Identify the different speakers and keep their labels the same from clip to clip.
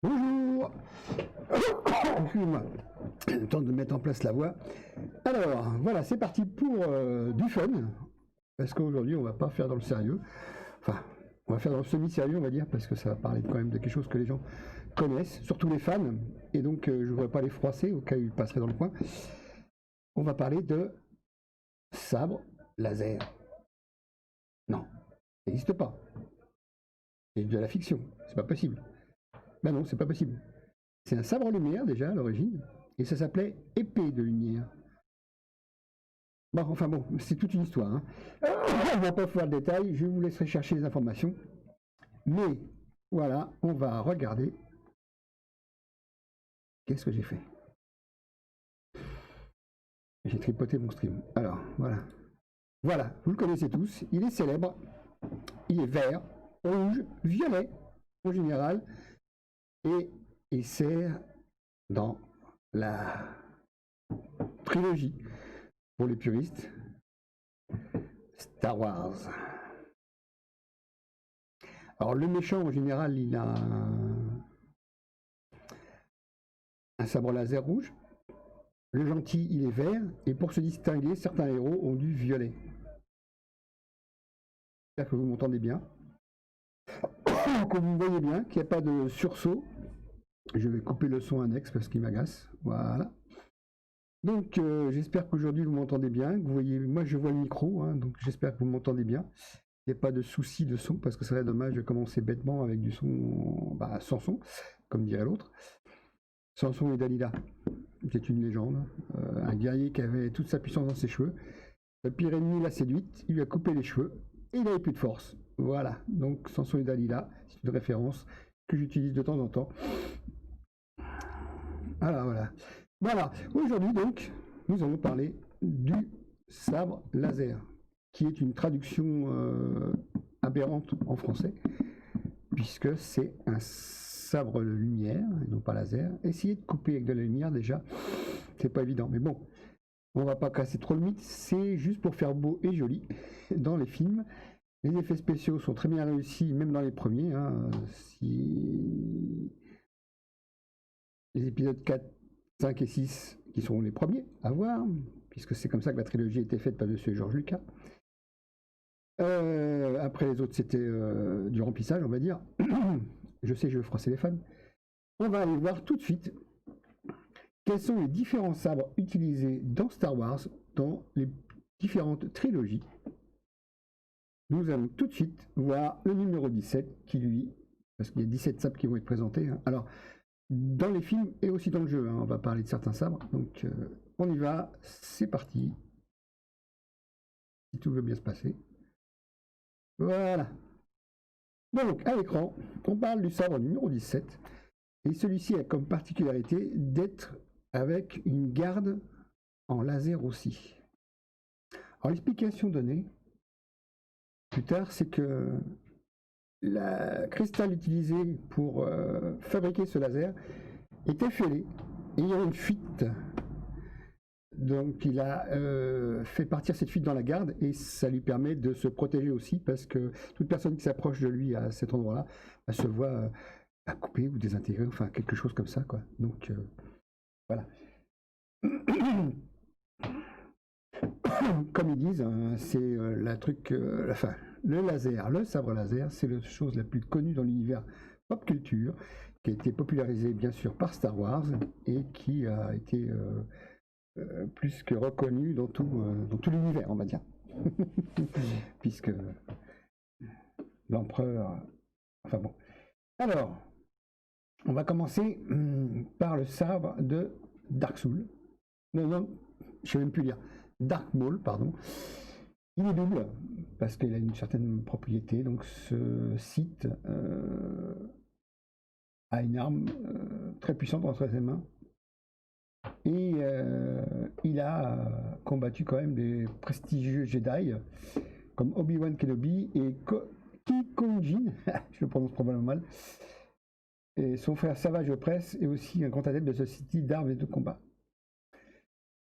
Speaker 1: Bonjour. Excuse-moi, le temps de mettre en place la voix. Alors, voilà, c'est parti pour du fun. Parce qu'aujourd'hui, on va pas faire dans le sérieux. Enfin, on va faire dans le semi-sérieux, on va dire, parce que ça va parler quand même de quelque chose que les gens connaissent, surtout les fans. Et donc, je ne voudrais pas les froisser au cas où ils passeraient dans le coin. On va parler de sabre laser. Non, ça n'existe pas. C'est de la fiction, c'est pas possible. Ben non, c'est pas possible. C'est un sabre lumière déjà à l'origine, et ça s'appelait épée de lumière. Bon, enfin bon, c'est toute une histoire. Hein. On va pas faire le détail, je vous laisserai chercher les informations. Mais voilà, on va regarder. Qu'est-ce que j'ai fait? J'ai tripoté mon stream. Alors, voilà. Voilà, vous le connaissez tous, il est célèbre, il est vert, rouge, violet en général, et il sert dans la trilogie, pour les puristes, Star Wars. Alors le méchant en général, il a un sabre laser rouge, le gentil il est vert, et pour se distinguer, certains héros ont du violet. J'espère que vous m'entendez bien, que vous voyez bien, qu'il n'y a pas de sursaut. Je vais couper le son annexe parce qu'il m'agace, voilà. Donc j'espère qu'aujourd'hui vous m'entendez bien, que vous voyez, moi je vois le micro, hein, donc j'espère que vous m'entendez bien. Il n'y a pas de souci de son, parce que ce serait dommage de commencer bêtement avec du son, sans son, comme dirait l'autre. Samson et Dalila, c'est une légende, un guerrier qui avait toute sa puissance dans ses cheveux. Le pire ennemi l'a séduite, il lui a coupé les cheveux, et il n'avait plus de force. Voilà, donc Samson et Dalila, c'est une référence que j'utilise de temps en temps. Voilà. Voilà, aujourd'hui donc, nous allons parler du sabre laser, qui est une traduction aberrante en français, puisque c'est un sabre lumière, et non pas laser. Essayer de couper avec de la lumière, déjà, c'est pas évident. Mais bon, on va pas casser trop le mythe, c'est juste pour faire beau et joli dans les films. Les effets spéciaux sont très bien réussis, même dans les premiers. Hein. Si les épisodes 4, 5 et 6, qui sont les premiers à voir, puisque c'est comme ça que la trilogie a été faite par monsieur George Lucas. Après les autres, c'était du remplissage, on va dire. Je sais, je vais froisser les fans. On va aller voir tout de suite quels sont les différents sabres utilisés dans Star Wars, dans les différentes trilogies. Nous allons tout de suite voir le numéro 17, qui lui, parce qu'il y a 17 sabres qui vont être présentés. Hein. Alors, dans les films et aussi dans le jeu, hein, on va parler de certains sabres. Donc, on y va, c'est parti. Si tout veut bien se passer. Voilà. Donc, à l'écran, on parle du sabre numéro 17. Et celui-ci a comme particularité d'être avec une garde en laser aussi. Alors, l'explication donnée plus tard, c'est que la cristal utilisée pour fabriquer ce laser était fêlée et il y a une fuite. Donc il a fait partir cette fuite dans la garde et ça lui permet de se protéger aussi parce que toute personne qui s'approche de lui à cet endroit-là se voit couper ou désintégrer, enfin quelque chose comme ça, quoi. Donc voilà. Comme ils disent, c'est la truc, enfin, le laser, le sabre laser, c'est la chose la plus connue dans l'univers pop culture, qui a été popularisée bien sûr par Star Wars et qui a été plus que reconnu dans tout l'univers, on va dire. Puisque l'empereur... Enfin bon. Alors, on va commencer par le sabre de Dark Soul. Non, je ne sais même plus lire. Dark Maul, pardon. Il est double, parce qu'il a une certaine propriété. Donc ce site a une arme très puissante entre ses mains. Et il a combattu quand même des prestigieux Jedi, comme Obi-Wan Kenobi et Qui-Gon Jinn, je le prononce probablement mal. Et son frère Savage Opress est aussi un grand adepte de ce site d'armes et de combat.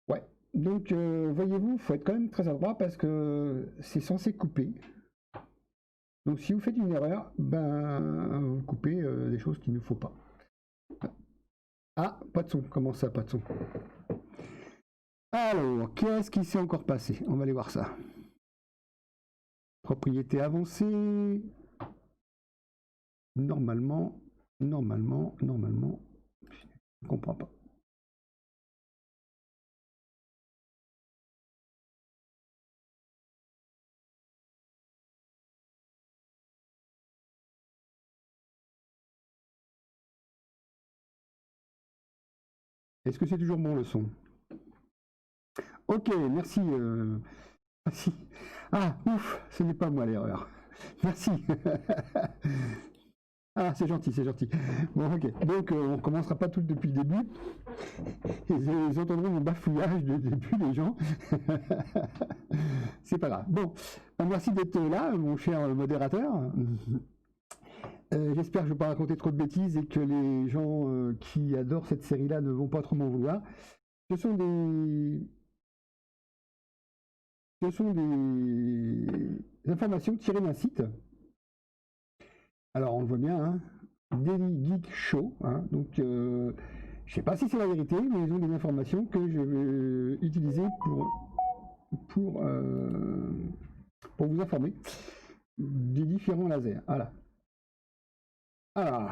Speaker 1: Ouais. Donc, voyez-vous, il faut être quand même très adroit parce que c'est censé couper. Donc, si vous faites une erreur, ben, vous coupez des choses qu'il ne faut pas. Ah, pas de son. Comment ça, pas de son? Alors, qu'est-ce qui s'est encore passé? On va aller voir ça. Propriété avancée. Normalement, je ne comprends pas. Est-ce que c'est toujours bon le son? Ok, merci. Merci. Ah, ouf, ce n'est pas moi l'erreur. Merci. Ah, c'est gentil, c'est gentil. Bon, ok. Donc, on ne recommencera pas tout depuis le début. Ils entendront mon bafouillage de début, les gens. C'est pas grave. Bon, merci d'être là, mon cher modérateur. J'espère que je ne vais pas raconter trop de bêtises et que les gens qui adorent cette série-là ne vont pas trop m'en vouloir. Ce sont des informations tirées d'un site. Alors on le voit bien, hein, Daily Geek Show. Hein, donc je ne sais pas si c'est la vérité, mais ils ont des informations que je vais utiliser pour vous informer des différents lasers. Voilà. Alors,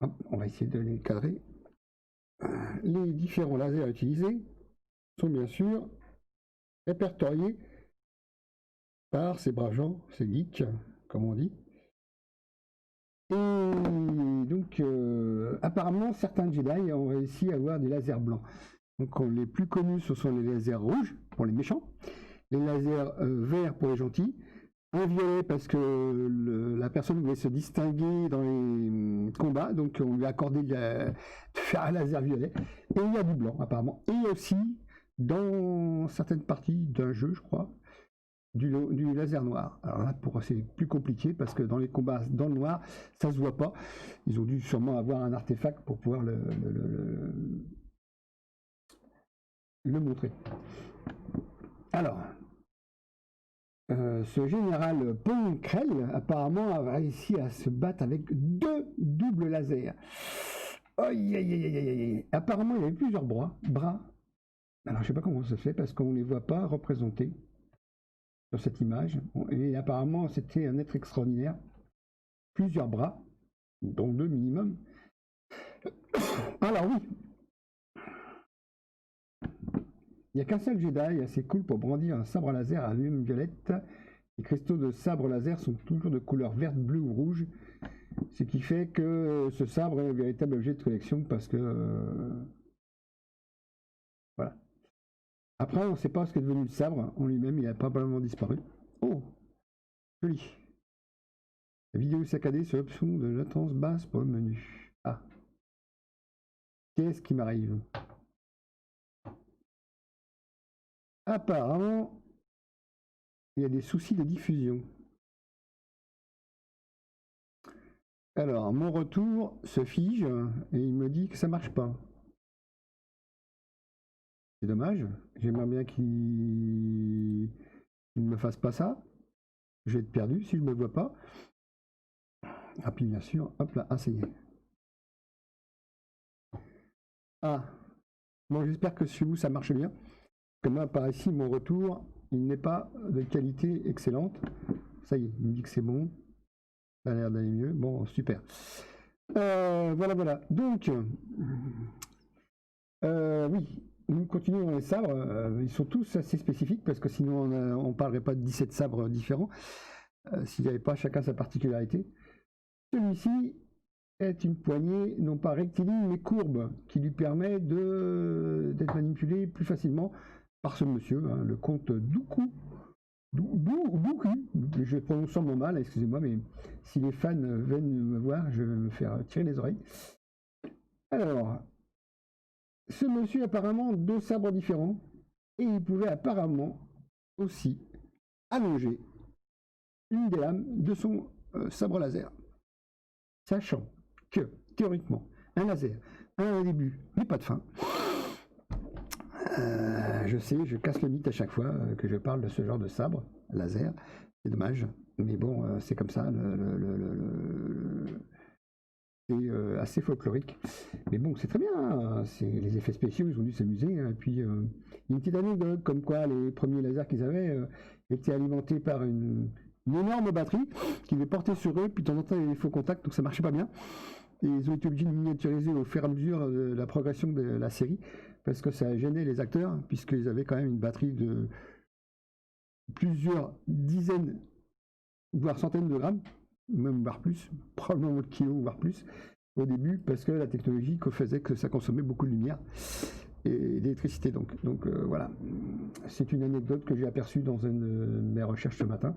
Speaker 1: hop, on va essayer de les cadrer. Les différents lasers utilisés sont bien sûr répertoriés par ces braves gens, ces geeks, comme on dit. Et donc, apparemment, certains Jedi ont réussi à avoir des lasers blancs. Donc, les plus connus, ce sont les lasers rouges pour les méchants, les lasers verts pour les gentils, un violet parce que la personne voulait se distinguer dans les combats, donc on lui a accordé de faire un laser violet. Et il y a du blanc, apparemment. Et aussi, dans certaines parties d'un jeu, je crois, du laser noir. Alors là, c'est plus compliqué parce que dans les combats dans le noir, ça se voit pas. Ils ont dû sûrement avoir un artefact pour pouvoir le montrer. Alors, ce général Ponkrell apparemment a réussi à se battre avec 2 doubles lasers. Apparemment, il y avait plusieurs bras. Alors, je sais pas comment ça se fait parce qu'on ne les voit pas représentés sur cette image. Et apparemment, c'était un être extraordinaire. Plusieurs bras, dont 2 minimum. Alors oui, il n'y a qu'un seul Jedi assez cool pour brandir un sabre laser à lumière violette. Les cristaux de sabre laser sont toujours de couleur verte, bleue ou rouge. Ce qui fait que ce sabre est un véritable objet de collection parce que... voilà. Après, on ne sait pas ce qu'est devenu le sabre en lui-même, il a probablement disparu. Oh, joli. La vidéo saccadée sur l'option de latence basse pour le menu. Ah. Qu'est-ce qui m'arrive? Apparemment, il y a des soucis de diffusion. Alors, mon retour se fige et il me dit que ça marche pas. C'est dommage. J'aimerais bien qu'il ne me fasse pas ça. Je vais être perdu si je ne me vois pas. Ah, puis bien sûr, hop là, ah, ça y est. Ah, bon, j'espère que chez vous ça marche bien. Comme moi, par ici, mon retour, il n'est pas de qualité excellente. Ça y est, il me dit que c'est bon. Ça a l'air d'aller mieux. Bon, super. Voilà. Donc, oui, nous continuons dans les sabres. Ils sont tous assez spécifiques parce que sinon on ne parlerait pas de 17 sabres différents s'il n'y avait pas chacun sa particularité. Celui-ci est une poignée non pas rectiligne mais courbe qui lui permet d'être manipulé plus facilement par ce monsieur, hein, le comte Dooku. Je prononce sûrement mal, excusez-moi, mais si les fans viennent me voir, je vais me faire tirer les oreilles. Alors, ce monsieur a apparemment 2 sabres différents et il pouvait apparemment aussi allonger une des lames de son sabre laser. Sachant que, théoriquement, un laser a un début mais pas de fin. Je sais, je casse le mythe à chaque fois que je parle de ce genre de sabre laser. C'est dommage, mais bon, c'est comme ça. c'est assez folklorique. Mais bon, c'est très bien, hein. C'est les effets spéciaux, ils ont dû s'amuser. Hein. Et puis, il y a une petite anecdote, comme quoi les premiers lasers qu'ils avaient étaient alimentés par une énorme batterie qui les portait sur eux, puis de temps en temps, il y avait des faux contacts, donc ça marchait pas bien. Et ils ont été obligés de miniaturiser au fur et à mesure de la progression de la série, parce que ça gênait les acteurs, puisqu'ils avaient quand même une batterie de plusieurs dizaines, voire centaines de grammes, même voire plus, probablement le kilo, voire plus, au début, parce que la technologie faisait que ça consommait beaucoup de lumière et d'électricité. Donc voilà, c'est une anecdote que j'ai aperçue dans une de mes recherches ce matin,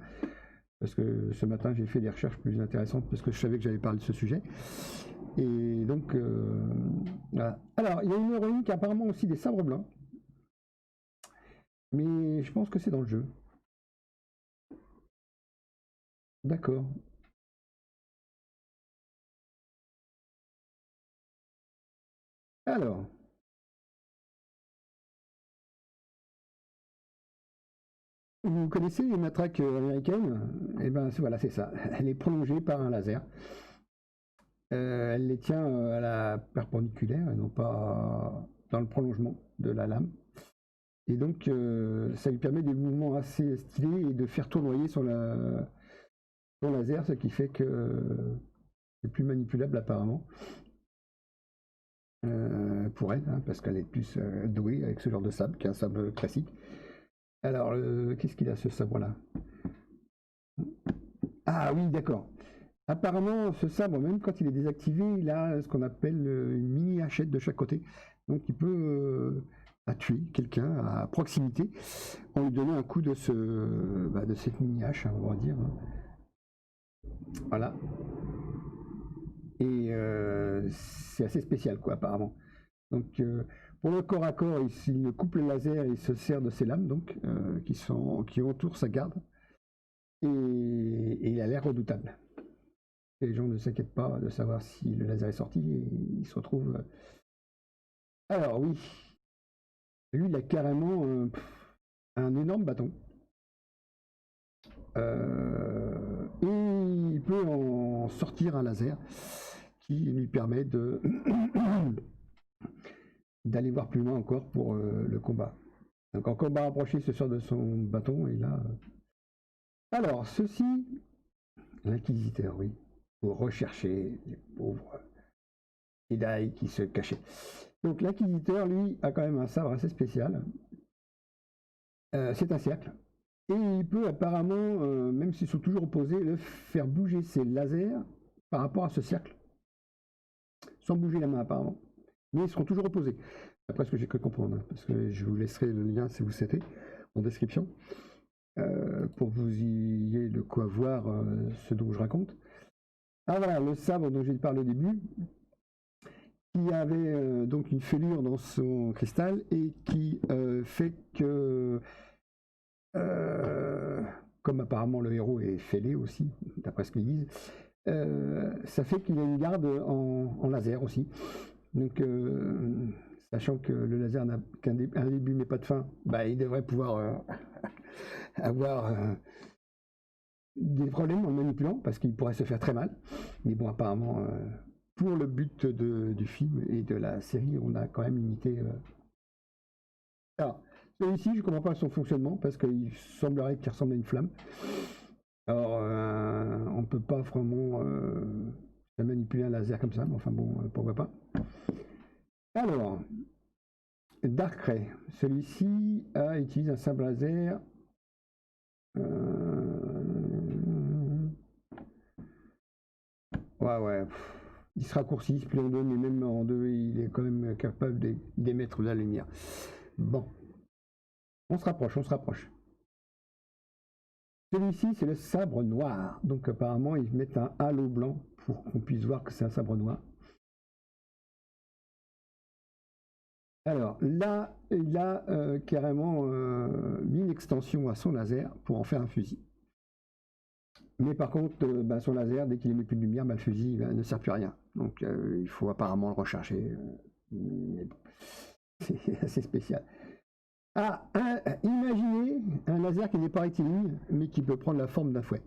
Speaker 1: parce que ce matin j'ai fait des recherches plus intéressantes, parce que je savais que j'allais parler de ce sujet. Et donc, voilà. Alors, il y a une héroïne qui a apparemment aussi des sabres blancs, mais je pense que c'est dans le jeu. D'accord. Alors, vous connaissez les matraques américaines? Eh ben voilà, c'est ça. Elle est prolongée par un laser. Elle les tient à la perpendiculaire et non pas dans le prolongement de la lame. Et donc, ça lui permet des mouvements assez stylés et de faire tournoyer son laser, ce qui fait que c'est plus manipulable apparemment pour elle, hein, parce qu'elle est plus douée avec ce genre de sabre qu'un sabre classique. Alors, qu'est-ce qu'il a ce sabre-là? Ah oui, d'accord. Apparemment, ce sabre, même quand il est désactivé, il a ce qu'on appelle une mini hachette de chaque côté. Donc il peut tuer quelqu'un à proximité en lui donnant un coup de cette mini hache, hein, on va dire. Voilà. Et c'est assez spécial, quoi, apparemment. Donc pour le corps à corps, il coupe le laser et il se sert de ses lames, donc, qui entourent sa garde. Et il a l'air redoutable. Et les gens ne s'inquiètent pas de savoir si le laser est sorti et il se retrouve. Alors oui, lui il a carrément un énorme bâton. Et il peut en sortir un laser qui lui permet d'aller voir plus loin encore pour le combat. Donc en combat rapproché, il se sort de son bâton et là. Alors, ceci, l'inquisiteur, oui, pour rechercher les pauvres Jedi qui se cachaient. Donc l'inquisiteur, lui, a quand même un sabre assez spécial. C'est un cercle. Et il peut apparemment, même s'ils sont toujours opposés, le faire bouger ses lasers par rapport à ce cercle. Sans bouger la main apparemment. Mais ils seront toujours opposés. Après ce que j'ai cru comprendre, hein, parce que je vous laisserai le lien si vous souhaitez en description. Pour que vous ayez de quoi voir ce dont je raconte. Ah voilà, le sabre dont j'ai parlé au début, qui avait donc une fêlure dans son cristal et qui fait que, comme apparemment le héros est fêlé aussi, d'après ce qu'ils disent, ça fait qu'il a une garde en laser aussi. Donc, sachant que le laser n'a qu'un début mais pas de fin, bah, il devrait pouvoir avoir des problèmes en le manipulant parce qu'il pourrait se faire très mal. Mais bon, apparemment, pour le but du film et de la série, on a quand même limité. Alors, celui-ci, je ne comprends pas son fonctionnement parce qu'il semblerait qu'il ressemble à une flamme. Alors, on ne peut pas vraiment manipuler un laser comme ça, mais enfin bon, pourquoi pas. Alors, Darkrai, celui-ci utilise un sabre laser. Ouais. Il se raccourcit, il se plie en deux, mais même en deux, il est quand même capable d'émettre de la lumière. Bon. On se rapproche. Celui-ci, c'est le sabre noir. Donc apparemment, ils mettent un halo blanc pour qu'on puisse voir que c'est un sabre noir. Alors là, il a carrément mis une extension à son laser pour en faire un fusil. Mais par contre, son laser, dès qu'il émet plus de lumière, le fusil ne sert plus à rien. Donc il faut apparemment le recharger. C'est assez spécial. Imaginez un laser qui n'est pas rectiligne, mais qui peut prendre la forme d'un fouet.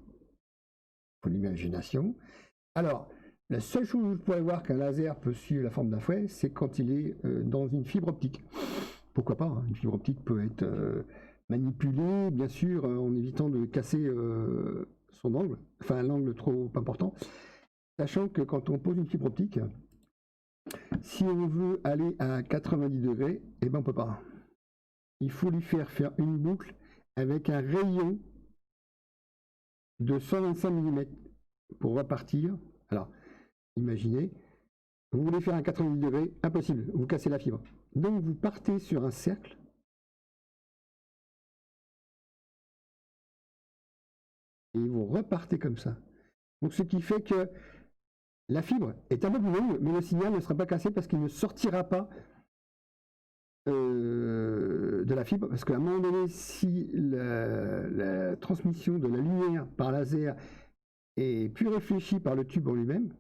Speaker 1: Pour l'imagination. Alors, La seule chose où vous pourrez voir qu'un laser peut suivre la forme d'un fouet, c'est quand il est dans une fibre optique. Pourquoi pas, hein, une fibre optique peut être manipulée, bien sûr, en évitant de casser son angle, enfin l'angle trop important. Sachant que quand on pose une fibre optique, si on veut aller à 90 degrés, eh ben on peut pas. Il faut lui faire une boucle avec un rayon de 125 mm pour repartir. Alors, imaginez, vous voulez faire un 90 degrés, impossible, vous cassez la fibre. Donc vous partez sur un cercle et vous repartez comme ça. Donc ce qui fait que la fibre est un peu plus longue, mais le signal ne sera pas cassé parce qu'il ne sortira pas de la fibre, parce qu'à un moment donné, si la transmission de la lumière par laser est plus réfléchie par le tube en lui-même,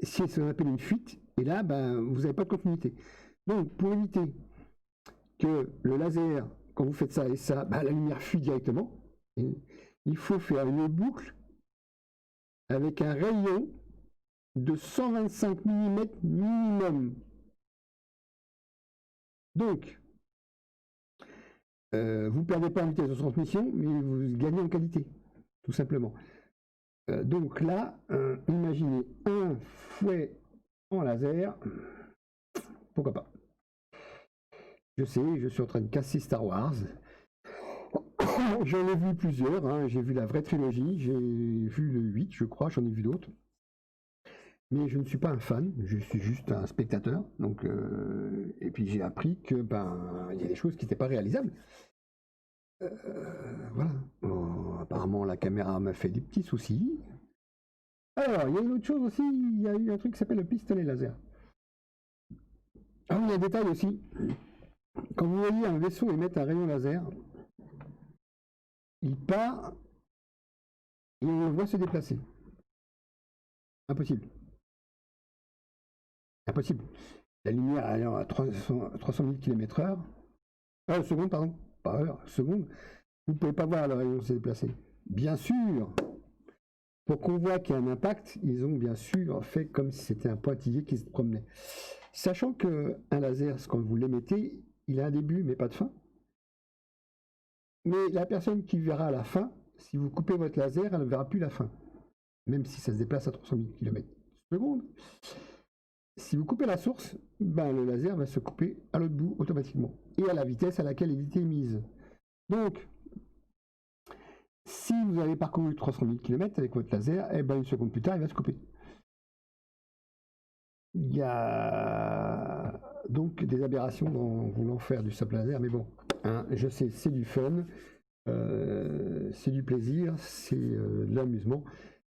Speaker 1: c'est ce qu'on appelle une fuite, et là, ben, vous n'avez pas de continuité. Donc, pour éviter que le laser, quand vous faites ça et ça, ben, la lumière fuit directement, il faut faire une boucle avec un rayon de 125 mm minimum. Donc, vous ne perdez pas en vitesse de transmission, mais vous gagnez en qualité, tout simplement. Donc là, imaginez un fouet en laser, pourquoi pas. Je sais, je suis en train de casser Star Wars. J'en ai vu plusieurs, hein. J'ai vu la vraie trilogie, j'ai vu le 8, je crois, j'en ai vu d'autres. Mais je ne suis pas un fan, je suis juste un spectateur. Donc, et puis j'ai appris que il y a des choses qui n'étaient pas réalisables. Voilà. Bon, apparemment, la caméra m'a fait des petits soucis. Alors, il y a une autre chose aussi, il y a eu un truc qui s'appelle le pistolet laser. Ah oui, il y a un détail aussi. Quand vous voyez un vaisseau émettre un rayon laser, il part et on le voit se déplacer. Impossible. Impossible. La lumière allant à 300 000 km/h. Ah, seconde, pardon. Pas heure, seconde. Vous ne pouvez pas voir le rayon se déplacer. Bien sûr, pour qu'on voit qu'il y a un impact, ils ont bien sûr fait comme si c'était un pointillé qui se promenait. Sachant qu'un laser, quand vous l'émettez, il a un début mais pas de fin. Mais la personne qui verra la fin, si vous coupez votre laser, elle ne verra plus la fin. Même si ça se déplace à 300 000 km/s. Si vous coupez la source, le laser va se couper à l'autre bout automatiquement. Et à la vitesse à laquelle il était émise. Donc, si vous avez parcouru 300 000 km avec votre laser, une seconde plus tard, il va se couper. Il y a donc des aberrations dans voulant faire du sable laser, mais bon, hein, je sais, c'est du fun, c'est du plaisir, c'est de l'amusement,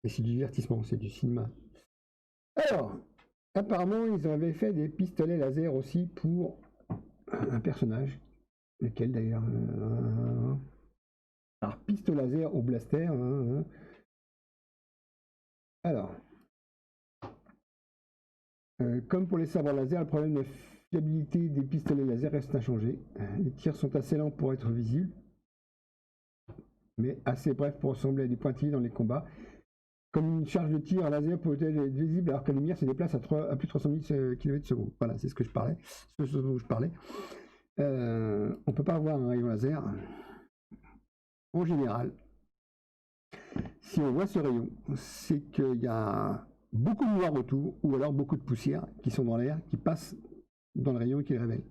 Speaker 1: et c'est du divertissement, c'est du cinéma. Alors, apparemment, ils avaient fait des pistolets laser aussi pour un personnage, lequel d'ailleurs alors, pistolet laser au blaster. Alors, comme pour les sabres laser, le problème de fiabilité des pistolets laser reste inchangé. Les tirs sont assez lents pour être visibles, mais assez brefs pour ressembler à des pointillés dans les combats. Comme une charge de tir à laser peut être visible alors que la lumière se déplace à plus de 300 000 km/s. Voilà, c'est ce que je parlais. C'est ce dont je parlais. On ne peut pas avoir un rayon laser. En général, si on voit ce rayon, c'est qu'il y a beaucoup de noir autour, ou alors beaucoup de poussière qui sont dans l'air, qui passent dans le rayon et qui le révèlent.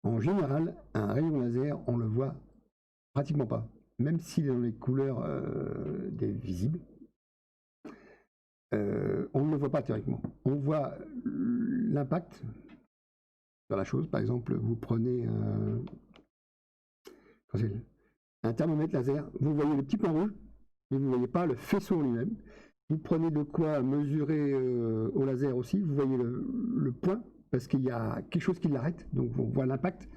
Speaker 1: En général, un rayon laser, on le voit pratiquement pas, même s'il est dans les couleurs des visibles. On ne le voit pas théoriquement. On voit l'impact sur la chose. Par exemple, vous prenez un thermomètre laser, vous voyez le petit point rouge, mais vous ne voyez pas le faisceau lui-même. Vous prenez de quoi mesurer au laser aussi, vous voyez le point, parce qu'il y a quelque chose qui l'arrête, donc on voit l'impact,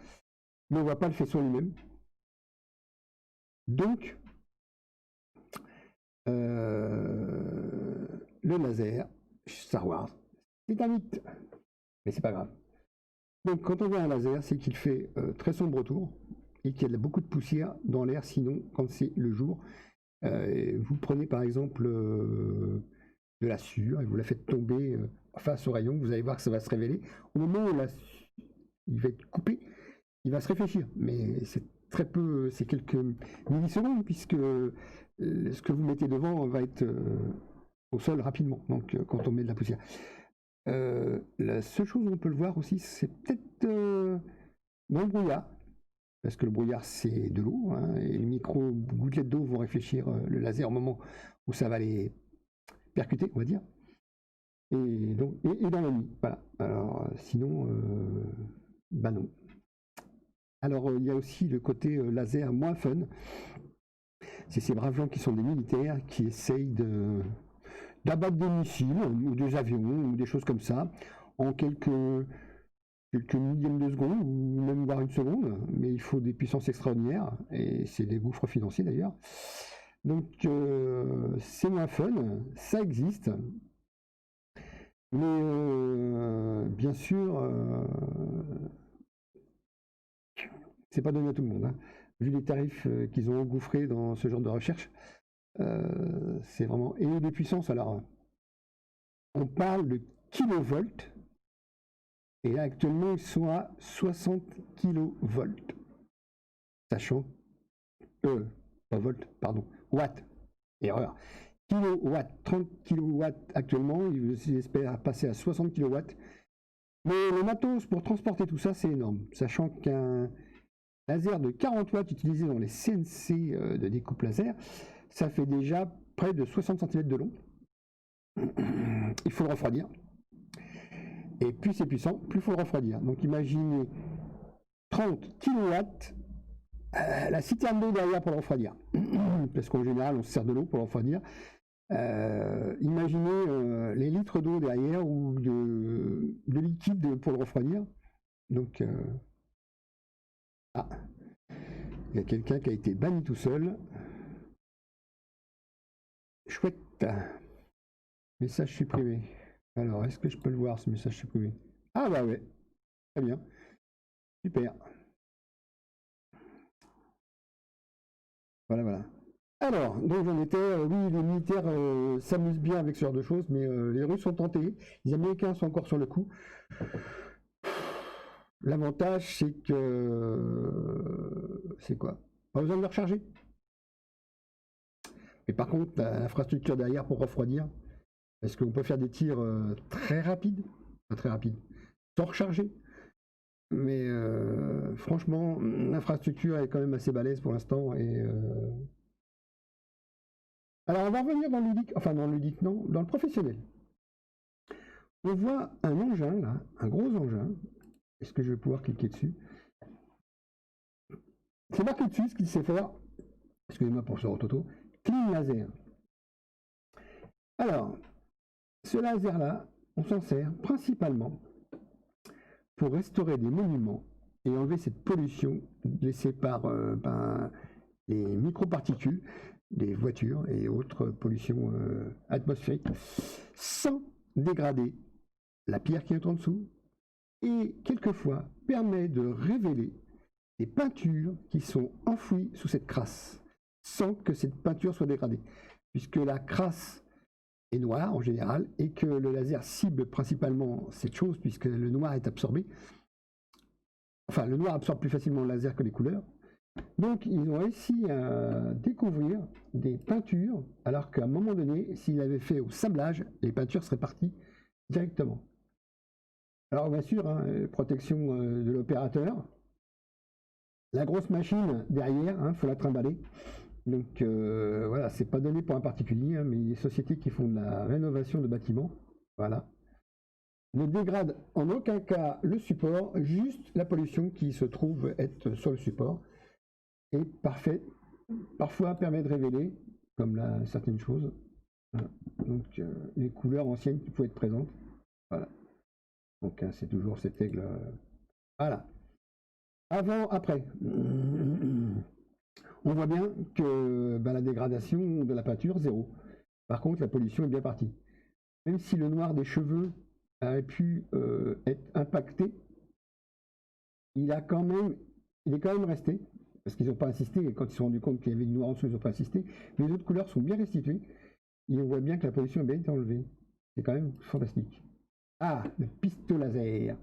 Speaker 1: mais on ne voit pas le faisceau lui-même. Donc, le laser, Star Wars, c'est un mythe, mais c'est pas grave. Donc quand on voit un laser, c'est qu'il fait très sombre autour, et qu'il y a beaucoup de poussière dans l'air, sinon quand c'est le jour. Vous prenez par exemple de la sueur et vous la faites tomber face au rayon, vous allez voir que ça va se révéler. Au moment où il va être coupé, il va se réfléchir, mais c'est très peu, c'est quelques millisecondes puisque ce que vous mettez devant va être au sol rapidement, donc quand on met de la poussière. La seule chose où on peut le voir aussi, c'est peut-être dans le brouillard, parce que le brouillard c'est de l'eau, hein, et les micro-gouttelettes d'eau vont réfléchir le laser au moment où ça va les percuter, on va dire. Et dans la nuit, voilà. Alors sinon, bah non. Alors il y a aussi le côté laser moins fun. C'est ces braves gens qui sont des militaires qui essayent d'abattre des missiles ou des avions ou des choses comme ça en quelques millièmes de seconde ou même voire une seconde, mais il faut des puissances extraordinaires et c'est des gouffres financiers d'ailleurs. Donc c'est moins fun, ça existe, mais bien sûr c'est pas donné à tout le monde, hein. Vu les tarifs qu'ils ont engouffrés dans ce genre de recherche, c'est vraiment... Et des puissances, alors, on parle de kilovolts, et là, actuellement, ils sont à 60 kilovolts. Sachant... pas volts, pardon, watts. Erreur. Kilowatts, 30 kilowatts actuellement, ils espèrent passer à 60 kilowatts. Mais le matos pour transporter tout ça, c'est énorme. Sachant qu'un laser de 40 watts utilisé dans les CNC de découpe laser, ça fait déjà près de 60 cm de long. Il faut le refroidir. Et plus c'est puissant, plus il faut le refroidir. Donc imaginez 30 kW, la citerne d'eau derrière pour le refroidir. Parce qu'en général, on se sert de l'eau pour le refroidir. Imaginez les litres d'eau derrière ou de liquide pour le refroidir. Donc, il y a quelqu'un qui a été banni tout seul. Chouette. Message supprimé. Alors, est-ce que je peux le voir, ce message supprimé? Ah bah ouais. Très bien. Super. Voilà. Alors, donc j'en étais, oui, les militaires s'amusent bien avec ce genre de choses, mais les Russes sont tentés, les Américains sont encore sur le coup. L'avantage, c'est que... c'est quoi? Pas besoin de le recharger. Mais par contre, l'infrastructure derrière pour refroidir, est-ce qu'on peut faire des tirs très rapides? Pas très rapides, sans recharger. Mais franchement, l'infrastructure est quand même assez balèze pour l'instant. Alors on va revenir dans le ludique, enfin dans le ludique non, dans le professionnel. On voit un engin là, un gros engin. Est-ce que je vais pouvoir cliquer dessus? C'est marqué dessus ce qu'il sait faire. Excusez-moi pour ce rototo. Clean laser. Alors, ce laser là, on s'en sert principalement pour restaurer des monuments et enlever cette pollution laissée par les microparticules des voitures et autres pollutions atmosphériques, sans dégrader la pierre qui est en dessous, et quelquefois permet de révéler des peintures qui sont enfouies sous cette crasse, sans que cette peinture soit dégradée, puisque la crasse est noire en général, et que le laser cible principalement cette chose, puisque le noir est absorbé. Enfin, le noir absorbe plus facilement le laser que les couleurs. Donc, ils ont réussi à découvrir des peintures, alors qu'à un moment donné, s'ils avaient fait au sablage, les peintures seraient parties directement. Alors, bien sûr, protection de l'opérateur. La grosse machine derrière, faut la trimballer. Donc, voilà, c'est pas donné pour un particulier, mais il y a des sociétés qui font de la rénovation de bâtiments. Voilà. Ne dégrade en aucun cas le support, juste la pollution qui se trouve être sur le support. Et parfois permet de révéler, comme là, certaines choses. Voilà. Donc les couleurs anciennes qui pouvaient être présentes. Voilà. Donc c'est toujours cet aigle. Voilà. Avant, après. On voit bien que la dégradation de la peinture, zéro. Par contre, la pollution est bien partie. Même si le noir des cheveux a pu être impacté, il est quand même resté. Parce qu'ils n'ont pas insisté, et quand ils se sont rendus compte qu'il y avait du noir en dessous, ils n'ont pas insisté. Mais les autres couleurs sont bien restituées. Et on voit bien que la pollution a bien été enlevée. C'est quand même fantastique. Ah, le pistolet laser.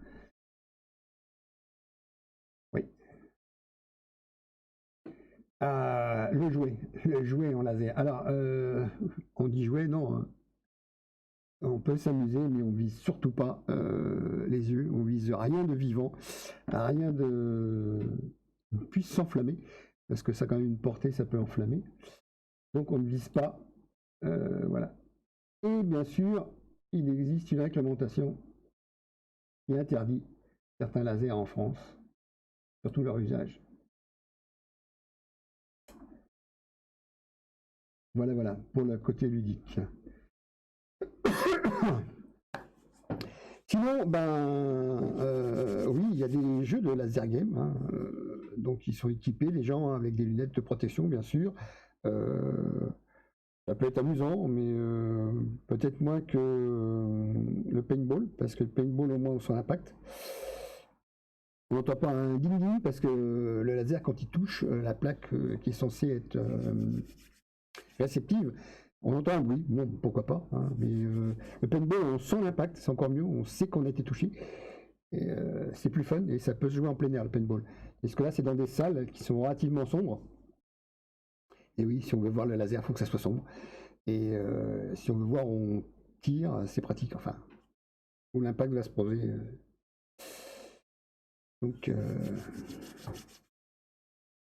Speaker 1: Oui. Ah, le jouet en laser. Alors, on dit jouet, non, hein. On peut s'amuser, mais on vise surtout pas les yeux. On vise rien de vivant, rien de puisse s'enflammer, parce que ça a quand même une portée, ça peut enflammer. Donc on ne vise pas, voilà. Et bien sûr, il existe une réglementation qui interdit certains lasers en France, surtout leur usage. Voilà, voilà, pour le côté ludique. Sinon, oui, il y a des jeux de laser game, hein, donc ils sont équipés, les gens, hein, avec des lunettes de protection, bien sûr. Ça peut être amusant, mais peut-être moins que le paintball, parce que le paintball, au moins, son impact. On n'entend pas un ding-ding, parce que le laser, quand il touche la plaque qui est censée être réceptive, on entend un bruit. Bon, pourquoi pas, hein, mais le paintball, on sent l'impact, c'est encore mieux, on sait qu'on a été touché. C'est plus fun, et ça peut se jouer en plein air, le paintball. Parce que là, c'est dans des salles qui sont relativement sombres. Et oui, si on veut voir le laser, il faut que ça soit sombre. Et si on veut voir où on tire, c'est pratique, enfin, où l'impact va se poser. Donc,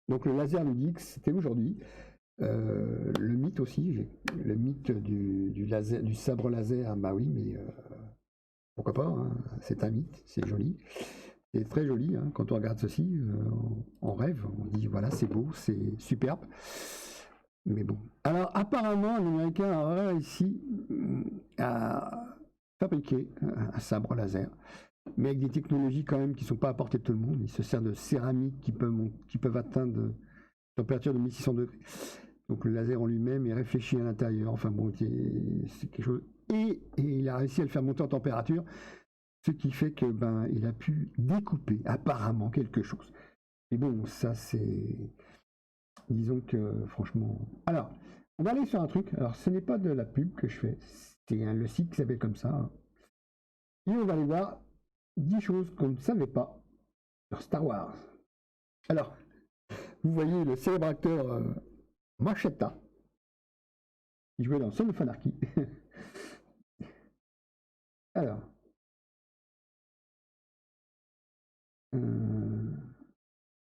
Speaker 1: le laser ludique, c'était aujourd'hui. Le mythe aussi, le mythe du laser, du sabre laser, bah oui, mais pourquoi pas, hein, c'est un mythe, c'est joli. C'est très joli, hein, quand on regarde ceci, on rêve, on dit voilà, c'est beau, c'est superbe. Mais bon. Alors, apparemment, l'Américain a réussi à fabriquer un sabre laser, mais avec des technologies quand même qui ne sont pas à portée de tout le monde. Il se sert de céramique qui peuvent atteindre une température de 1600 degrés. Donc le laser en lui-même est réfléchi à l'intérieur. Enfin bon, c'est quelque chose. Et il a réussi à le faire monter en température, ce qui fait que il a pu découper apparemment quelque chose. Mais bon, ça c'est, disons que franchement. Alors, on va aller sur un truc. Alors, ce n'est pas de la pub que je fais. C'est le site qui s'appelle comme ça. Et on va aller voir 10 choses qu'on ne savait pas sur Star Wars. Alors, vous voyez le célèbre acteur Machetta, qui jouait dans Son of Anarchy. Alors,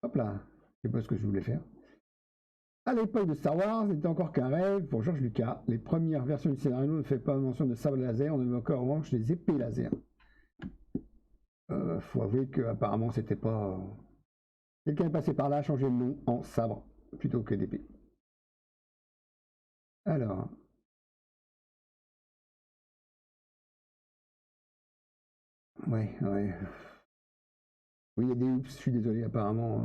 Speaker 1: hop là, je sais pas ce que je voulais faire. À l'époque de Star Wars, n'était encore qu'un rêve pour George Lucas. Les premières versions du scénario ne faisaient pas mention de sabre laser, on avait encore en revanche des épées laser. Faut avouer qu'apparemment c'était pas. Quelqu'un est passé par là, a changé le nom en sabre plutôt que d'épée. Alors. Ouais. Oui, il y a des oups, je suis désolé, apparemment.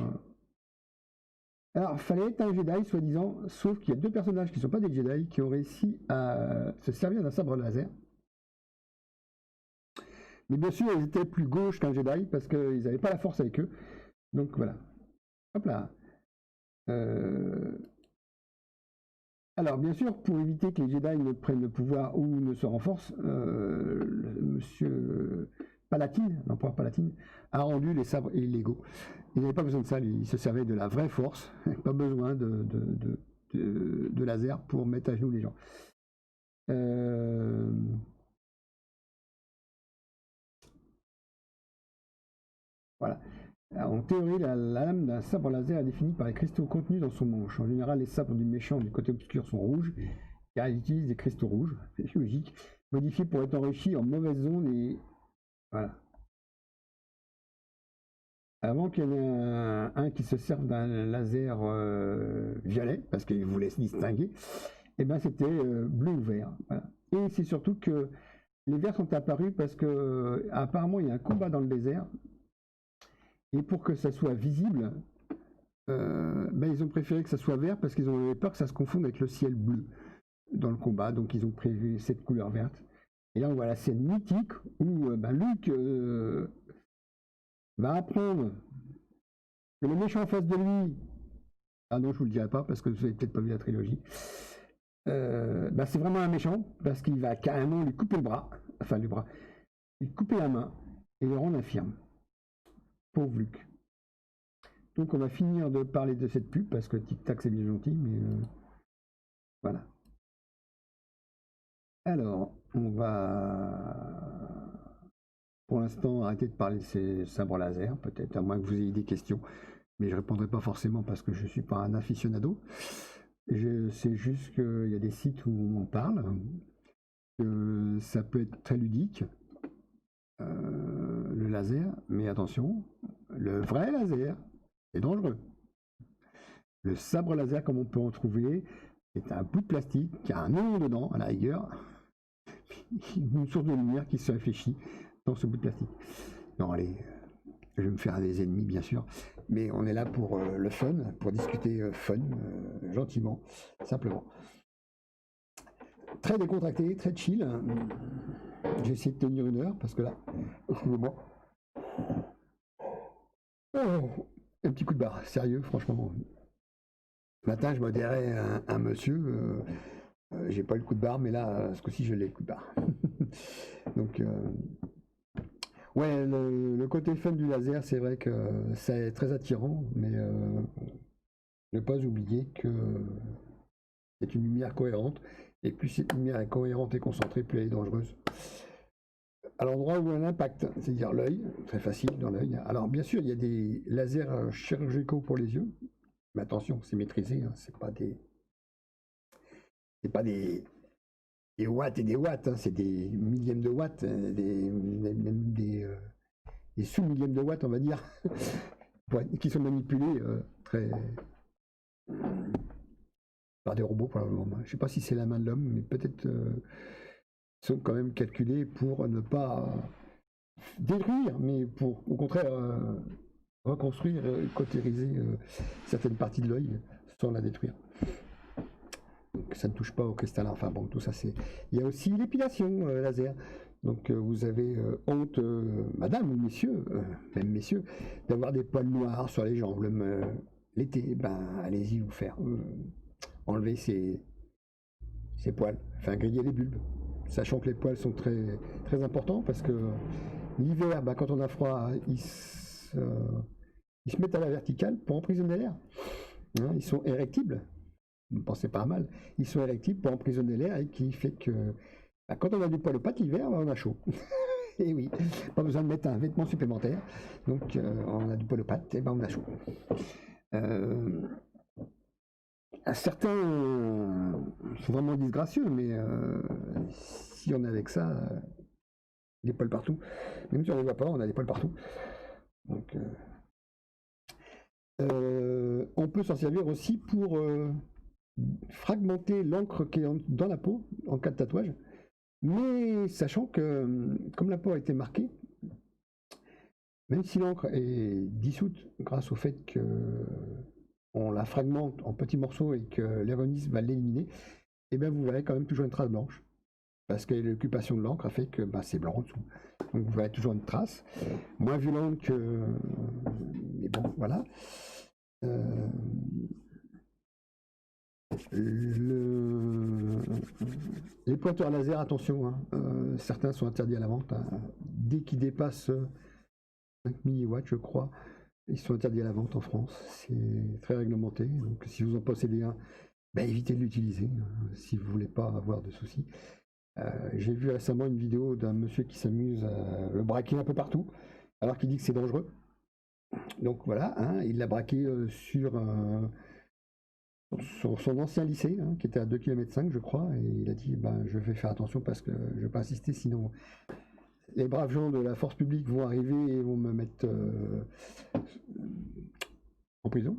Speaker 1: Alors, fallait être un Jedi, soi-disant, sauf qu'il y a deux personnages qui ne sont pas des Jedi qui ont réussi à se servir d'un sabre laser. Mais bien sûr, ils étaient plus gauches qu'un Jedi parce qu'ils n'avaient pas la force avec eux. Donc voilà. Hop là. Alors, bien sûr, pour éviter que les Jedi ne prennent le pouvoir ou ne se renforcent, monsieur Palatine, l'empereur Palatine, a rendu les sabres illégaux. Il n'avait pas besoin de ça, lui. Il se servait de la vraie force. Pas besoin de laser pour mettre à genoux les gens. Voilà. En théorie, la lame d'un sabre laser est définie par les cristaux contenus dans son manche. En général, les sabres du méchant du côté obscur sont rouges, car ils utilisent des cristaux rouges, c'est logique, modifiés pour être enrichis en mauvaise zone et. Voilà. Avant qu'il y en ait un qui se serve d'un laser violet, parce qu'il voulait se distinguer, et ben c'était bleu ou vert. Voilà. Et c'est surtout que les verts sont apparus parce que apparemment il y a un combat dans le désert. Et pour que ça soit visible, ils ont préféré que ça soit vert parce qu'ils ont peur que ça se confonde avec le ciel bleu dans le combat. Donc ils ont prévu cette couleur verte. Et là on voit la scène mythique où Luke va apprendre que le méchant en face de lui. Ah non, je vous le dirai pas parce que vous n'avez peut-être pas vu la trilogie. c'est vraiment un méchant parce qu'il va carrément lui couper le bras, enfin le bras, lui couper la main et le rendre infirme. Pauvre Luc. Donc on va finir de parler de cette pub parce que Tic Tac c'est bien gentil, mais voilà. Alors, on va pour l'instant arrêter de parler de ces sabres laser, peut-être, à moins que vous ayez des questions, mais je ne répondrai pas forcément parce que je ne suis pas un aficionado. Je sais juste qu'il y a des sites où on parle, que ça peut être très ludique, le laser, mais attention, le vrai laser, c'est dangereux. Le sabre laser, comme on peut en trouver, c'est un bout de plastique qui a un néon dedans, à la rigueur, une source de lumière qui se réfléchit dans ce bout de plastique. Non, allez, je vais me faire des ennemis, bien sûr, mais on est là pour le fun, pour discuter fun, gentiment, simplement. Très décontracté, très chill. J'ai essayé de tenir une heure, parce que là, excusez-moi. Oh, un petit coup de barre, sérieux, franchement. Ce matin, je modérais un monsieur, j'ai pas eu le coup de barre, mais là, ce coup-ci, je l'ai le coup de barre. Donc, ouais, le côté fun du laser, c'est vrai que c'est très attirant, mais ne pas oublier que c'est une lumière cohérente, et plus cette lumière est cohérente et concentrée, plus elle est dangereuse. À l'endroit où elle impacte, c'est-à-dire l'œil, très facile dans l'œil. Alors bien sûr, il y a des lasers chirurgicaux pour les yeux, mais attention, c'est maîtrisé, hein, c'est pas des watts et des watts, hein, c'est des millièmes de watts, même des sous-millièmes de watts, on va dire, qui sont manipulés très par des robots probablement. Je ne sais pas si c'est la main de l'homme, mais peut-être sont quand même calculés pour ne pas détruire, mais pour au contraire reconstruire, cautériser certaines parties de l'œil sans la détruire. Donc, ça ne touche pas au cristallin. Enfin bon, tout ça c'est. Il y a aussi l'épilation laser. Donc vous avez honte, madame ou messieurs, même messieurs, d'avoir des poils noirs sur les jambes. L'été, ben allez-y vous faire enlever ces poils, enfin griller les bulbes. Sachant que les poils sont très, très importants parce que l'hiver, ben, quand on a froid, ils se mettent à la verticale pour emprisonner l'air. Hein, ils sont érectibles. Ne pensez pas à mal. Ils sont érectibles pour emprisonner l'air et qui fait que ben, quand on a du poil aux pattes l'hiver, ben, on a chaud. Et oui, pas besoin de mettre un vêtement supplémentaire. Donc on a du poil aux pattes, et ben on a chaud. Certains sont vraiment disgracieux, mais si on est avec ça, des poils partout. Même si on ne les voit pas, on a des poils partout. Donc, on peut s'en servir aussi pour fragmenter l'encre qui est dans la peau en cas de tatouage. Mais sachant que, comme la peau a été marquée, même si l'encre est dissoute grâce au fait qu'on la fragmente en petits morceaux et que l'ergonisme va l'éliminer, et bien vous verrez quand même toujours une trace blanche. Parce que l'occupation de l'encre a fait que ben, c'est blanc en dessous. Donc vous verrez toujours une trace, moins violente que. Mais bon, voilà. Les pointeurs laser, attention, hein, certains sont interdits à la vente. Hein. Dès qu'ils dépassent 5 milliwatts, je crois, ils sont interdits à la vente en France. C'est très réglementé. Donc si vous en possédez un, ben, évitez de l'utiliser hein, si vous ne voulez pas avoir de soucis. J'ai vu récemment une vidéo d'un monsieur qui s'amuse à le braquer un peu partout, alors qu'il dit que c'est dangereux. Donc voilà, hein, il l'a braqué sur son ancien lycée, hein, qui était à 2,5 km je crois, et il a dit ben, je vais faire attention parce que je ne vais pas insister, sinon les braves gens de la force publique vont arriver et vont me mettre en prison,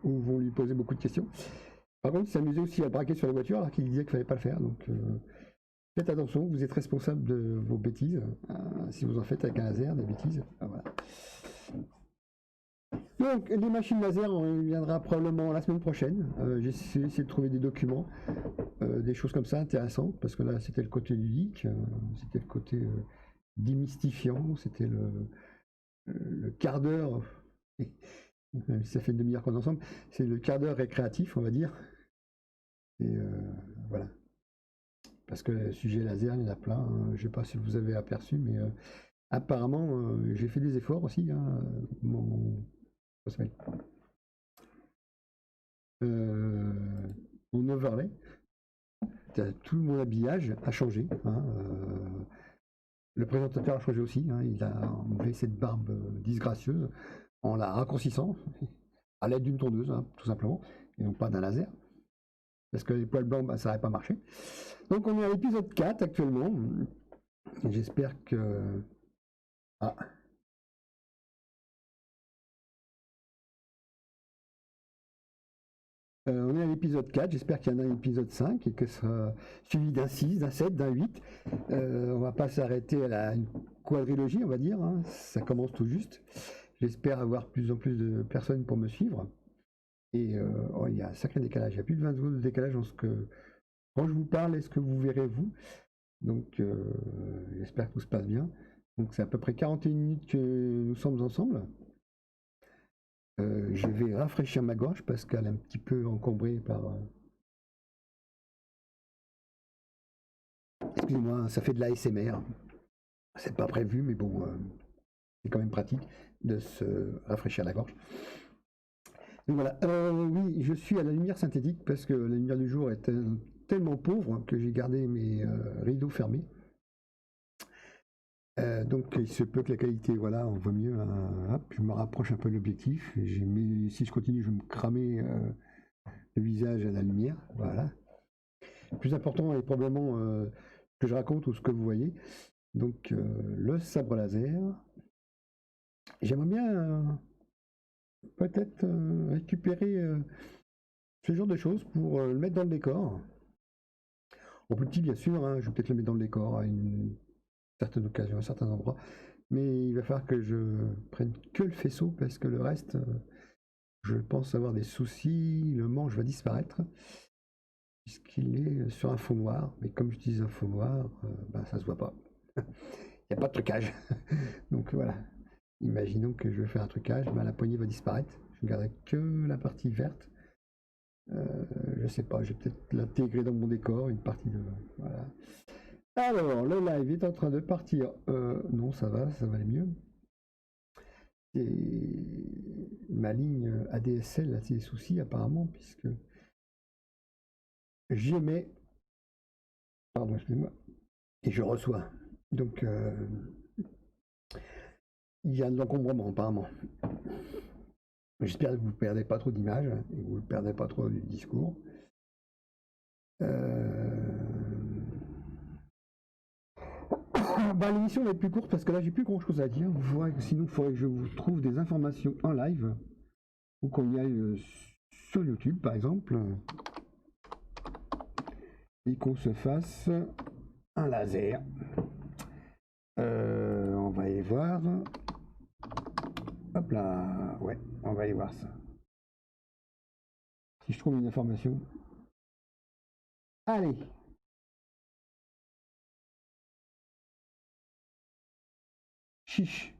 Speaker 1: ou vont lui poser beaucoup de questions. Par contre, il s'amusait aussi à le braquer sur la voiture alors qu'il disait qu'il ne fallait pas le faire. Donc faites attention, vous êtes responsable de vos bêtises. Si vous en faites avec un laser, des bêtises. Voilà. Donc, les machines laser, on y viendra probablement la semaine prochaine. J'ai essayé de trouver des documents, des choses comme ça intéressantes, parce que là, c'était le côté ludique, c'était le côté démystifiant, c'était le quart d'heure, même si ça fait une demi-heure qu'on est ensemble, c'est le quart d'heure récréatif, on va dire. Et voilà. Parce que le sujet laser, il y en a plein, hein. Je sais pas si vous avez aperçu, mais apparemment, j'ai fait des efforts aussi, hein, comment ça s'appelle mon overlay, tout mon habillage a changé, hein, le présentateur a changé aussi, hein, il a enlevé cette barbe disgracieuse en la raccourcissant à l'aide d'une tondeuse, hein, tout simplement, et non pas d'un laser. Parce que les poils blancs, bah, ça n'aurait pas marché. Donc on est à l'épisode 4 actuellement. J'espère que... Ah. On est à l'épisode 4, j'espère qu'il y en a un épisode 5 et que ce sera suivi d'un 6, d'un 7, d'un 8. On va pas s'arrêter à une quadrilogie, on va dire, hein. Ça commence tout juste. J'espère avoir plus en plus de personnes pour me suivre. Et oh, il y a un sacré décalage, il y a plus de 20 secondes de décalage dans ce que... Quand je vous parle, est-ce que vous verrez vous? Donc j'espère que tout se passe bien. Donc c'est à peu près 41 minutes que nous sommes ensemble. Je vais rafraîchir ma gorge parce qu'elle est un petit peu encombrée par... Excusez-moi, ça fait de l'ASMR. C'est pas prévu, mais bon, c'est quand même pratique de se rafraîchir la gorge. Donc voilà, oui, je suis à la lumière synthétique parce que la lumière du jour est tellement pauvre que j'ai gardé mes rideaux fermés. Donc il se peut que la qualité, voilà, on voit mieux, hein, hop, je me rapproche un peu de l'objectif, si je continue, je vais me cramer le visage à la lumière, voilà. Le plus important est probablement que je raconte ou ce que vous voyez. Donc le sabre laser, j'aimerais bien peut-être récupérer ce genre de choses pour le mettre dans le décor. En plus petit bien sûr, hein, je vais peut-être le mettre dans le décor à une certaine occasion, à certains endroits. Mais il va falloir que je prenne que le faisceau parce que le reste, je pense avoir des soucis. Le manche va disparaître puisqu'il est sur un fond noir. Mais comme j'utilise un fond noir, ben, ça se voit pas. Il n'y a pas de trucage. Donc voilà. Imaginons que je vais faire un trucage, ben, la poignée va disparaître. Je ne garderai que la partie verte. Je sais pas, je vais peut-être l'intégrer dans mon décor, une partie de... Voilà. Alors, le live est en train de partir. Non, ça va aller mieux. Et ma ligne ADSL a des soucis apparemment, puisque j'émets, pardon, excusez-moi, et je reçois. Donc, il y a de l'encombrement apparemment. J'espère que vous ne perdez pas trop d'images et que vous ne perdez pas trop du discours. Bah, l'émission va être plus courte parce que là j'ai plus grand chose à dire. Sinon, il faudrait que je vous trouve des informations en live ou qu'on y aille sur YouTube par exemple et qu'on se fasse un laser. On va aller voir. Hop là, ouais, on va aller voir ça. Si je trouve une information. Allez. Chiche.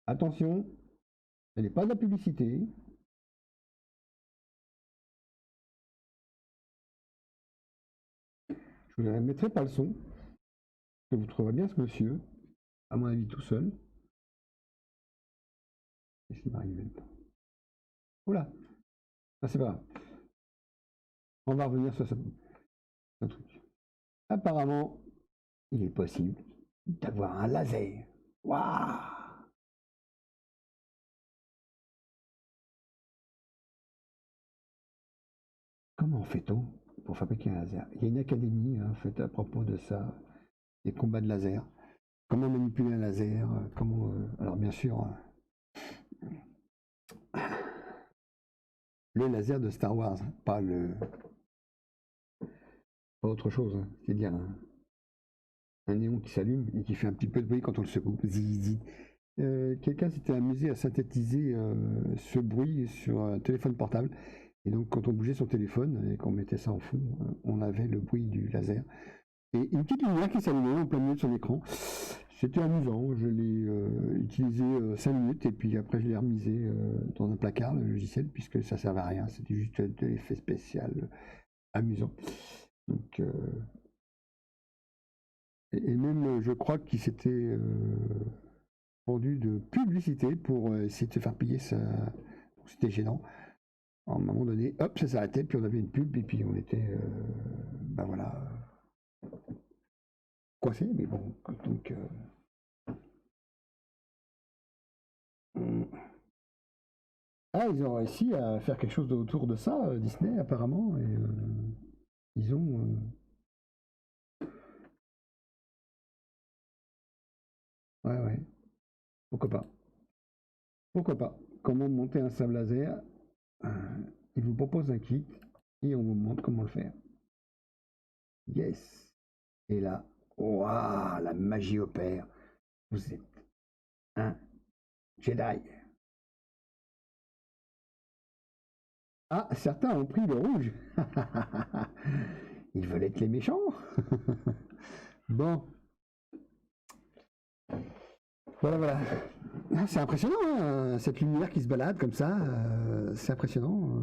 Speaker 1: Attention, ce n'est pas de la publicité. Je ne mettrai pas le son. Que vous trouverez bien ce monsieur. À mon avis tout seul. Qu'est-ce qui m'arrive même pas? Oula. Ah, c'est pas grave. On va revenir sur ce truc. Apparemment, il est possible d'avoir un laser. Waouh! Comment fait-on pour fabriquer un laser? Il y a une académie faite à propos de ça, des combats de laser. Comment manipuler un laser? Comment alors bien sûr, le laser de Star Wars, pas autre chose. C'est-à-dire un néon qui s'allume et qui fait un petit peu de bruit quand on le secoue. Zizi. Quelqu'un s'était amusé à synthétiser ce bruit sur un téléphone portable. Et donc, quand on bougeait son téléphone et qu'on mettait ça en fond, on avait le bruit du laser. Et une petite lumière qui s'allumait en plein milieu de son écran. C'était amusant. Je l'ai utilisé 5 minutes et puis après, je l'ai remisé dans un placard, le logiciel, puisque ça ne servait à rien. C'était juste de l'effet spécial amusant. Donc, et même, je crois qu'il s'était vendu de publicité pour essayer de se faire payer ça. C'était gênant. À un moment donné, hop, ça s'arrêtait, puis on avait une pub, et puis on était, ben voilà, coincé, mais bon, donc... Ah, ils ont réussi à faire quelque chose autour de ça, Disney, apparemment, et ils ont... Ouais, ouais, pourquoi pas. Pourquoi pas. Comment monter un sable laser? Ils vous proposent un kit, et on vous montre comment le faire. Yes. Et là, waouh, la magie opère. Vous êtes un Jedi. Ah, certains ont pris le rouge. Ils veulent être les méchants. Bon. Voilà, voilà. Ah, c'est impressionnant, hein, cette lumière qui se balade comme ça. C'est impressionnant.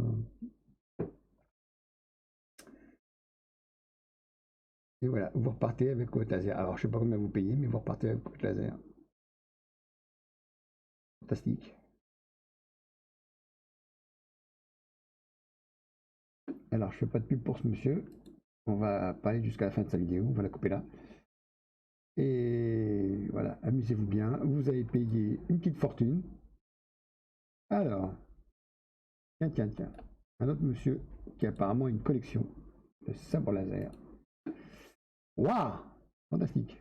Speaker 1: Et voilà, vous repartez avec votre laser. Alors, je sais pas combien vous payez, mais vous repartez avec votre laser. Fantastique. Alors, je fais pas de pub pour ce monsieur. On va parler jusqu'à la fin de sa vidéo. On va la couper là. Et voilà, amusez-vous bien. Vous avez payé une petite fortune. Alors, tiens, tiens, tiens. Un autre monsieur qui a apparemment une collection de sabres laser. Waouh! Fantastique.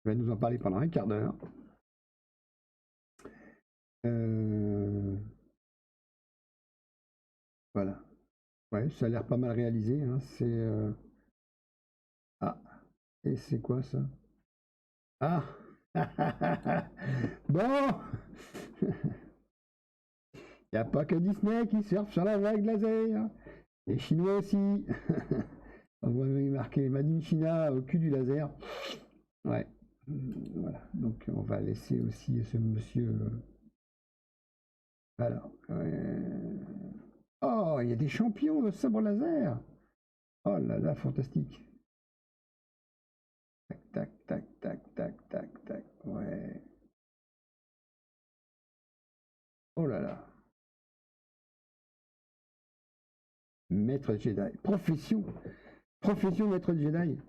Speaker 1: Il va nous en parler pendant un quart d'heure. Voilà. Ouais, ça a l'air pas mal réalisé. Hein. C'est. Ah! Et c'est quoi ça? Ah! Bon! Il n'y a pas que Disney qui surfe sur la vague laser. Les Chinois aussi. On voit marqué Made in China au cul du laser. Ouais. Voilà. Donc on va laisser aussi ce monsieur. Alors. Oh, il y a des champions de sabre laser. Oh là là, fantastique. Tac, tac, tac, tac, tac, tac, tac. Ouais. Oh là là. Maître Jedi. Profession. Profession maître Jedi.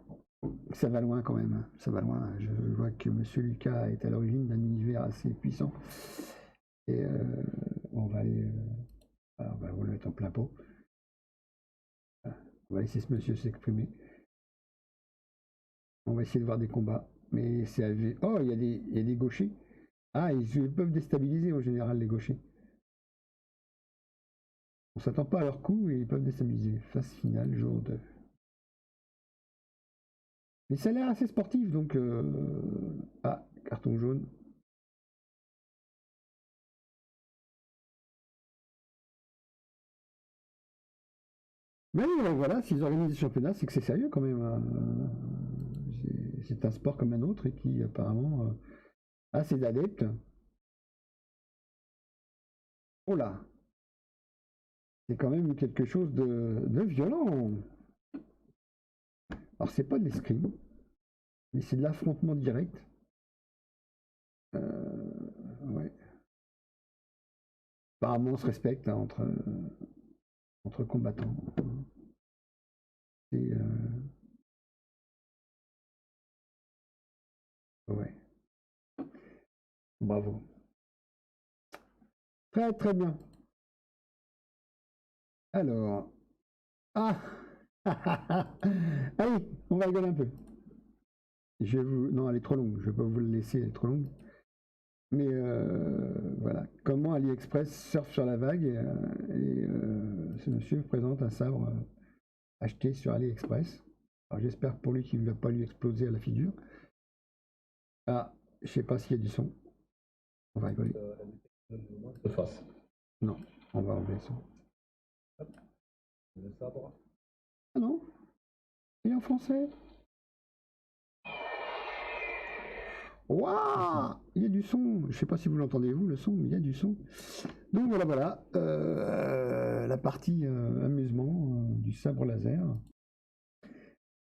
Speaker 1: Ça va loin quand même. Ça va loin. Je vois que Monsieur Lucas est à l'origine d'un univers assez puissant. Et on va aller. Alors, on va le mettre en plein pot. On va laisser ce monsieur s'exprimer. On va essayer de voir des combats. Mais c'est. Oh, il y a des gauchers. Ah, ils peuvent déstabiliser en général les gauchers. On s'attend pas à leur coup et ils peuvent déstabiliser. Phase finale, jour 2. Mais ça a l'air assez sportif, donc... Ah, carton jaune. Mais voilà, s'ils organisent des championnats, c'est que c'est sérieux quand même. C'est un sport comme un autre et qui apparemment a ses adeptes. Oh là, c'est quand même quelque chose de violent. Alors c'est pas de l'escrime, mais c'est de l'affrontement direct. Ouais. Apparemment on se respecte hein, entre combattants. C'est ouais. Bravo. Très très bien. Alors. Ah allez, on va rigoler un peu. Non, elle est trop longue. Je ne vais pas vous la laisser, elle est trop longue. Mais voilà. Comment AliExpress surfe sur la vague et ce monsieur présente un sabre acheté sur AliExpress. Alors j'espère pour lui qu'il ne va pas lui exploser à la figure. Ah, je sais pas s'il y a du son. On va rigoler.
Speaker 2: De face.
Speaker 1: Non, on va enlever le son.
Speaker 2: Le sabre.
Speaker 1: Ah non, il est en français. Waouh, il y a du son. Je sais pas si vous l'entendez vous le son, mais il y a du son. Donc voilà, voilà la partie amusement du sabre laser.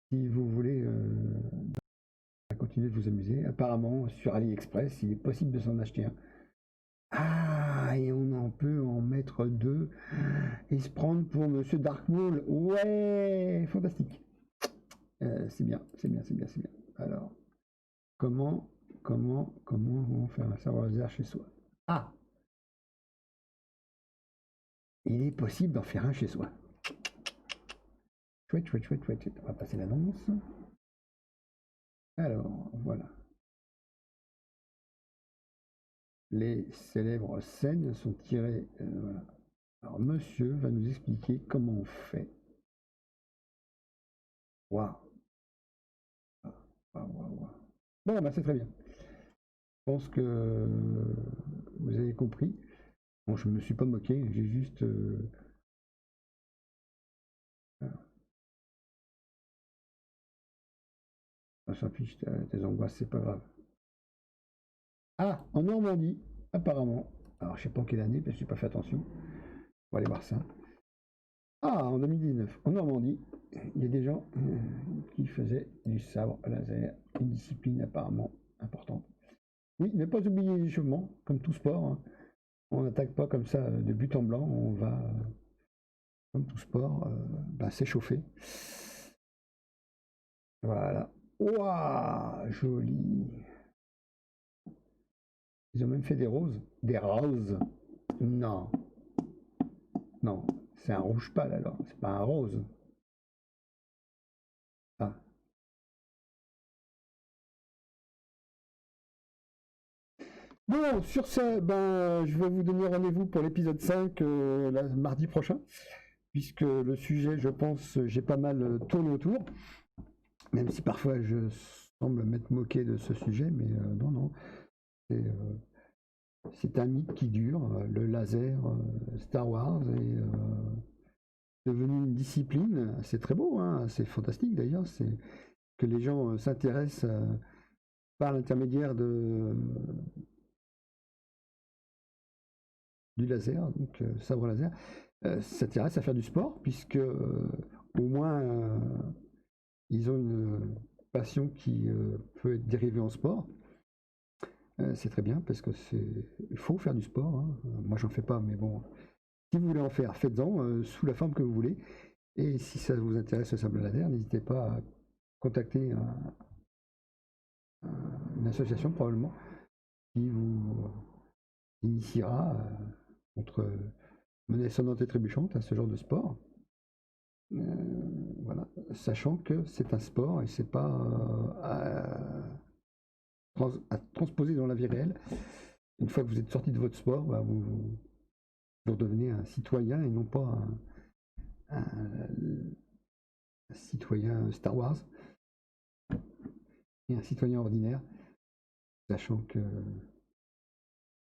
Speaker 1: Si vous voulez continuer de vous amuser, apparemment sur AliExpress, il est possible de s'en acheter un. Ah, et on en peut en mettre 2 et se prendre pour Monsieur Dark Maul. Ouais, fantastique. C'est bien, c'est bien, c'est bien, c'est bien. Alors, comment on fait un sabre laser chez soi? Ah, il est possible d'en faire un chez soi. Chouette, chouette, chouette, chouette. On va passer l'annonce. Alors, voilà. Les célèbres scènes sont tirées. Voilà. Alors, monsieur va nous expliquer comment on fait. Waouh! Bon, bah c'est très bien. Je pense que vous avez compris. Bon, je me suis pas moqué, j'ai juste. On s'en fiche, tes angoisses, c'est pas grave. Ah, en Normandie, apparemment. Alors, je sais pas en quelle année, parce que j'ai pas fait attention. On va aller voir ça. Ah, en 2019, en Normandie, il y a des gens qui faisaient du sabre laser, une discipline apparemment importante. Oui, ne pas oublier l'échauffement, comme tout sport. Hein. On n'attaque pas comme ça de but en blanc, on va, comme tout sport, s'échauffer. Voilà. Waouh, joli. Ils ont même fait des roses. Des roses. Non. Non, c'est un rouge pâle alors, c'est pas un rose. Ah. Bon, sur ce, je vais vous donner rendez-vous pour l'épisode 5 mardi prochain, puisque le sujet, je pense, j'ai pas mal tourné autour, même si parfois je semble m'être moqué de ce sujet, mais non, non, c'est un mythe qui dure, le laser, Star Wars est devenu une discipline, c'est très beau, hein, c'est fantastique d'ailleurs, c'est que les gens s'intéressent par l'intermédiaire du laser, donc sabre laser, s'intéressent à faire du sport, puisque au moins ils ont une passion qui peut être dérivée en sport. C'est très bien parce que il faut faire du sport. Hein. Moi, j'en fais pas, mais bon, si vous voulez en faire, faites-en sous la forme que vous voulez. Et si ça vous intéresse le sable laser, n'hésitez pas à contacter une association probablement qui vous initiera contre monnaie sonnante et trébuchante à ce genre de sport. Voilà, sachant que c'est un sport et c'est pas à transposer dans la vie réelle. Une fois que vous êtes sorti de votre sport, vous redevenez un citoyen et non pas un citoyen Star Wars et un citoyen ordinaire, sachant que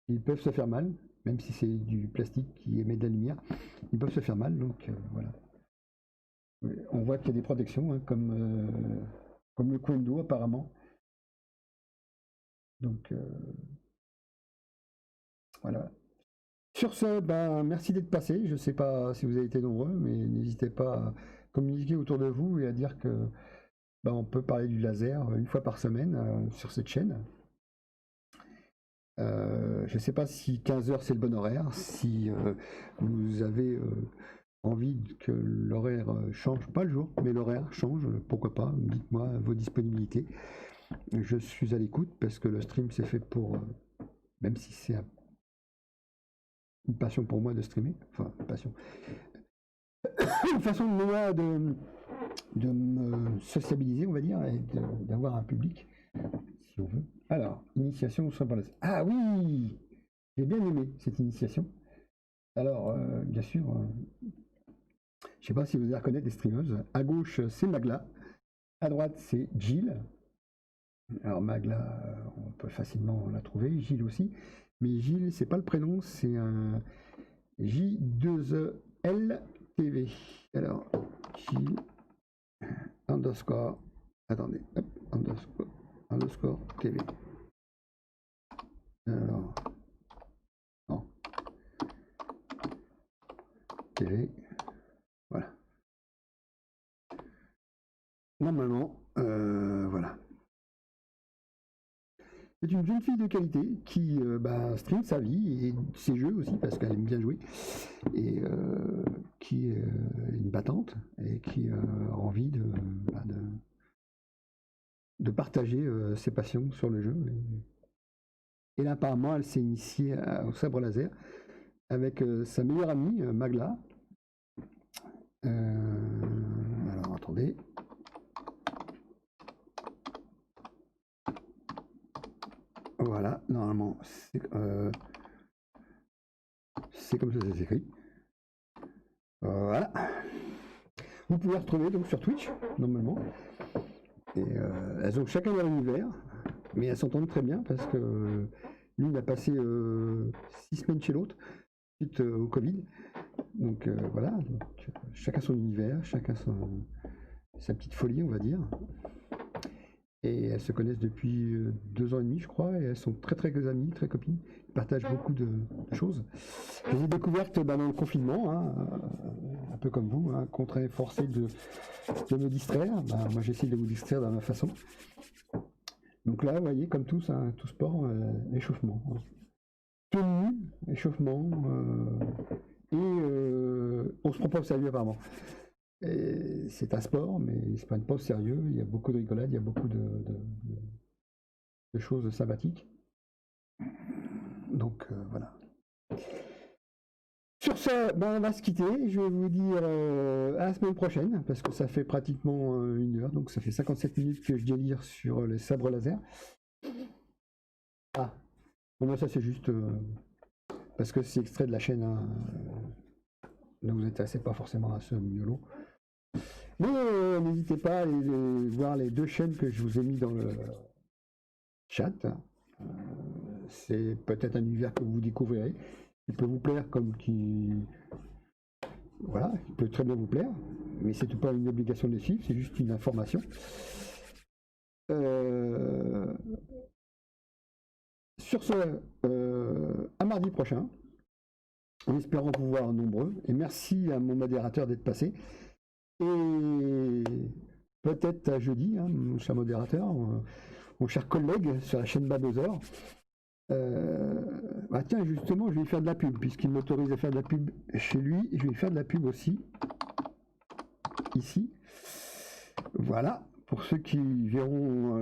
Speaker 1: ils peuvent se faire mal, même si c'est du plastique qui émet de la lumière, ils peuvent se faire mal, donc voilà. On voit qu'il y a des protections, hein, comme le Kendo apparemment. Donc voilà. Sur ce, merci d'être passé. Je ne sais pas si vous avez été nombreux, mais n'hésitez pas à communiquer autour de vous et à dire que on peut parler du laser une fois par semaine sur cette chaîne. Je ne sais pas si 15h c'est le bon horaire, si vous avez envie que l'horaire change, pas le jour, mais l'horaire change, pourquoi pas, dites-moi vos disponibilités. Je suis à l'écoute parce que le stream c'est fait pour, même si c'est une passion pour moi de streamer, enfin une passion, une façon de moi de me sociabiliser, on va dire, et d'avoir un public, si on veut. Alors, initiation au soin par laser. Ah oui, j'ai bien aimé cette initiation. Alors, bien sûr, je ne sais pas si vous allez reconnaître des streameuses. À gauche, c'est Magla. À droite, c'est Jill. Alors, Magla, on peut facilement la trouver. Jill aussi. Mais Jill, c'est pas le prénom, c'est un J2EL TV. Alors, Jill underscore. Attendez, hop, underscore TV. Alors, non. TV. Voilà. normalement, voilà. C'est une jeune fille de qualité qui stream sa vie et ses jeux aussi parce qu'elle aime bien jouer et qui est une battante et qui a envie de partager ses passions sur le jeu. Et là, apparemment, elle s'est initiée au sabre laser avec sa meilleure amie, Magla. Alors, attendez. Voilà, normalement, c'est comme ça que ça s'écrit. Voilà. Vous pouvez retrouver donc sur Twitch, normalement. Et elles ont chacun leur univers, mais elles s'entendent très bien parce que l'une a passé 6 semaines chez l'autre suite au Covid. Donc voilà, donc, chacun son univers, chacun sa petite folie, on va dire. Et elles se connaissent depuis 2 ans et demi, je crois, et elles sont très très amies, très copines. Elles partagent beaucoup de choses. Je les ai découvertes dans le confinement, hein, un peu comme vous, hein, contraint et forcé de me distraire. Moi j'essaie de vous distraire dans ma façon. Donc là, vous voyez, comme tous, hein, tout sport, échauffement. Tenue, échauffement, et on se prend pas au sérieux apparemment. C'est un sport, mais il se prennent pas au sérieux. Il y a beaucoup de rigolade, il y a beaucoup de choses sympathiques. Donc voilà. Sur ce, on va se quitter. Je vais vous dire à la semaine prochaine, parce que ça fait pratiquement 1 heure, donc ça fait 57 minutes que je délire sur les sabres laser. Ah, bon, moi ça c'est juste parce que c'est extrait de la chaîne. Hein, ne vous intéressez pas forcément à ce miolo. Mais n'hésitez pas à aller voir les 2 chaînes que je vous ai mis dans le chat. C'est peut-être un univers que vous découvrirez, qui peut vous plaire comme qui... Voilà, qui peut très bien vous plaire, mais c'est pas une obligation de les suivre, c'est juste une information. Sur ce, à mardi prochain, en espérant vous voir nombreux, et merci à mon modérateur d'être passé. Et peut-être à jeudi, hein, mon cher modérateur, mon cher collègue sur la chaîne Babozor. Tiens, justement, je vais lui faire de la pub, puisqu'il m'autorise à faire de la pub chez lui. Je vais lui faire de la pub aussi, ici. Voilà, pour ceux qui verront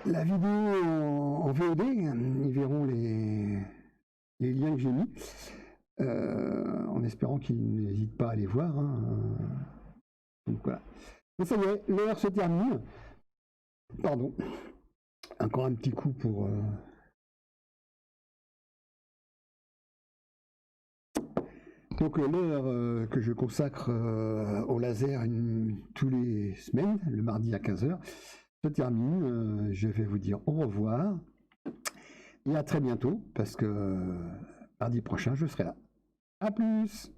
Speaker 1: la vidéo en VOD, ils verront les liens que j'ai mis. En espérant qu'ils n'hésitent pas à les voir. Hein. Donc voilà. Et ça y est, l'heure se termine. Pardon. Encore un petit coup pour... Donc l'heure que je consacre au laser tous les semaines, le mardi à 15h, se termine. Je vais vous dire au revoir. Et à très bientôt, parce que mardi prochain, je serai là. À plus!